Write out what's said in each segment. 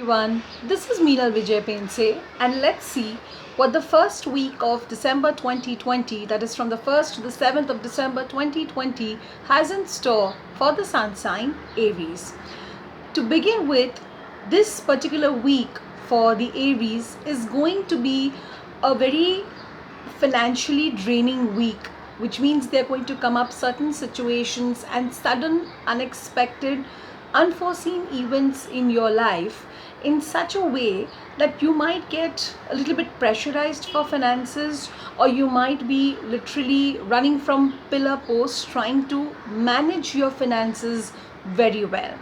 everyone, this is Meenal Vijay Pense, and let's see what the first week of December 2020, that is from the 1st to the 7th of December 2020, has in store for the sun sign Aries. To begin with, this particular week for the Aries is going to be a very financially draining week, which means they're going to come up certain situations and sudden, unexpected, unforeseen events in your life in such a way that you might get a little bit pressurized for finances, or you might be literally running from pillar post trying to manage your finances very well.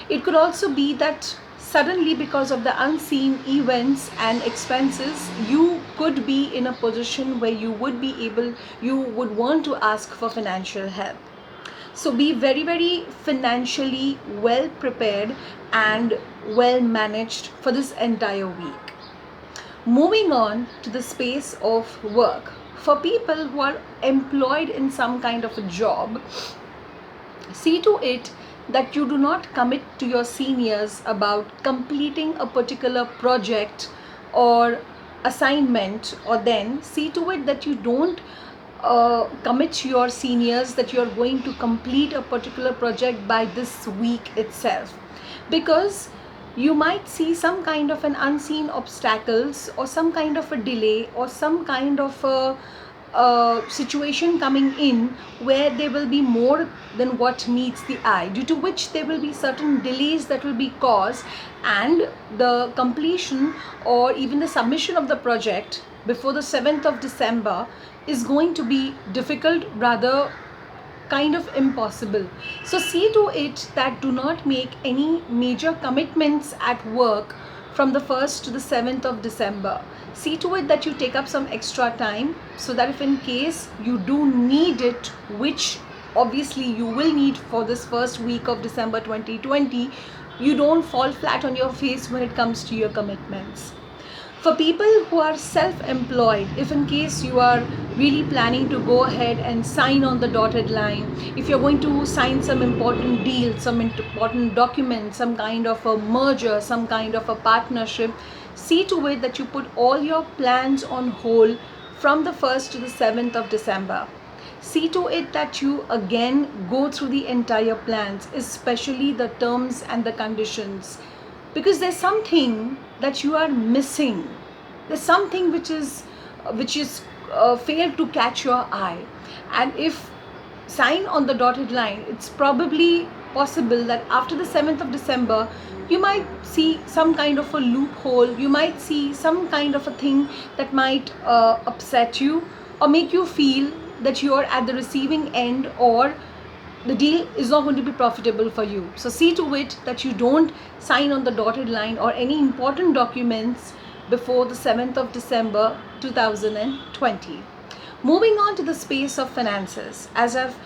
It could also be that suddenly, because of the unseen events and expenses, you could be in a position where you would want to ask for financial help. So be very, very financially well prepared and well managed for this entire week. Moving on to the space of work. For people who are employed in some kind of a job, see to it that you do not commit to your seniors about completing a particular project or assignment, or then see to it that you don't commit to your seniors that you're going to complete a particular project by this week itself, because you might see some kind of an unseen obstacles or some kind of a delay or some kind of a situation coming in where there will be more than what meets the eye, due to which there will be certain delays that will be caused, and the completion or even the submission of the project before the 7th of December is going to be difficult, rather kind of impossible. So see to it that do not make any major commitments at work from the 1st to the 7th of December. See to it that you take up some extra time, so that if in case you do need it, which obviously you will need for this first week of December 2020, you don't fall flat on your face when it comes to your commitments. For people who are self-employed, if in case you are really planning to go ahead and sign on the dotted line, if you're going to sign some important deal, some important document, some kind of a merger, some kind of a partnership, see to it that you put all your plans on hold from the 1st to the 7th of December. See to it that you again go through the entire plans, especially the terms and the conditions, because there's something that you are missing. There's something which is failed to catch your eye, and if sign on the dotted line, it's probably possible that after the 7th of December you might see some kind of a loophole, you might see some kind of a thing that might upset you or make you feel that you are at the receiving end, or the deal is not going to be profitable for you. So see to it that you don't sign on the dotted line or any important documents before the 7th of December 2020. Moving on to the space of finances. As I've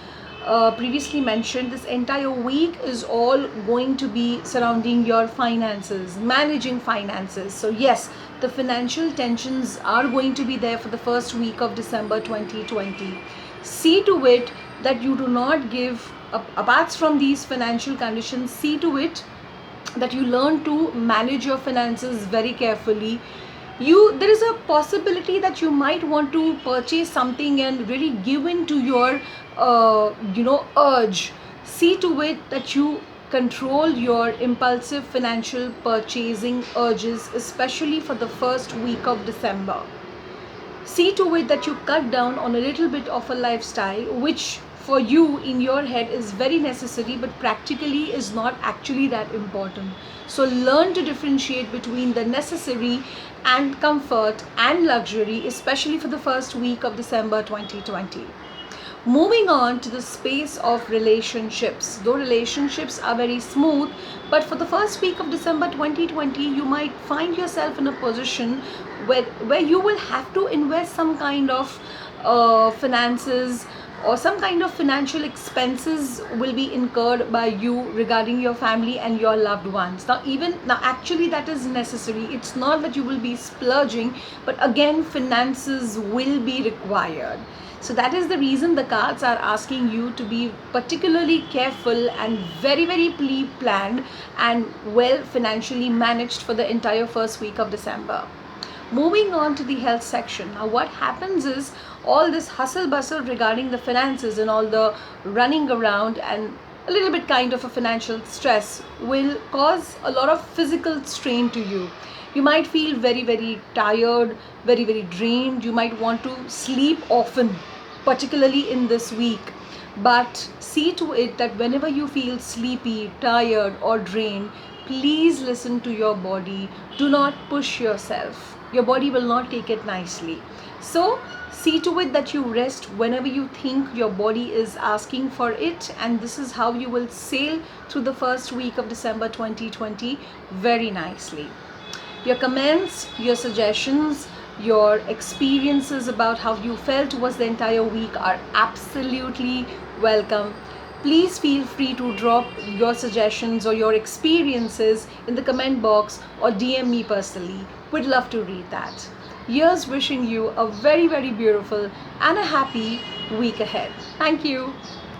previously mentioned, this entire week is all going to be surrounding your finances, managing finances. So yes, the financial tensions are going to be there for the first week of December 2020. See to it that you do not give up. Apart from these financial conditions, see to it that you learn to manage your finances very carefully. There is a possibility that you might want to purchase something and really give in to your urge. See to it that you control your impulsive financial purchasing urges, especially for the first week of December. See to it that you cut down on a little bit of a lifestyle which for you in your head is very necessary, but practically is not actually that important. So learn to differentiate between the necessary and comfort and luxury, especially for the first week of December 2020. Moving on to the space of relationships. Though relationships are very smooth, but for the first week of December 2020, you might find yourself in a position where you will have to invest some kind of finances, or some kind of financial expenses will be incurred by you regarding your family and your loved ones. Now actually that is necessary. It's not that you will be splurging, but again finances will be required. So that is the reason the cards are asking you to be particularly careful and very planned and well financially managed for the entire first week of December. Moving on to the health section. Now what happens is all this hustle bustle regarding the finances and all the running around and a little bit kind of a financial stress will cause a lot of physical strain to you. You might feel very tired, very drained. You might want to sleep often, particularly in this week. But see to it that whenever you feel sleepy, tired or drained, please listen to your body. Do not push yourself. Your body will not take it nicely. So see to it that you rest whenever you think your body is asking for it, and this is how you will sail through the first week of December 2020 very nicely. Your comments, your suggestions, your experiences about how you felt towards the entire week are absolutely welcome. Please feel free to drop your suggestions or your experiences in the comment box or DM me personally. We'd love to read that. Here's wishing you a very beautiful and a happy week ahead. Thank you.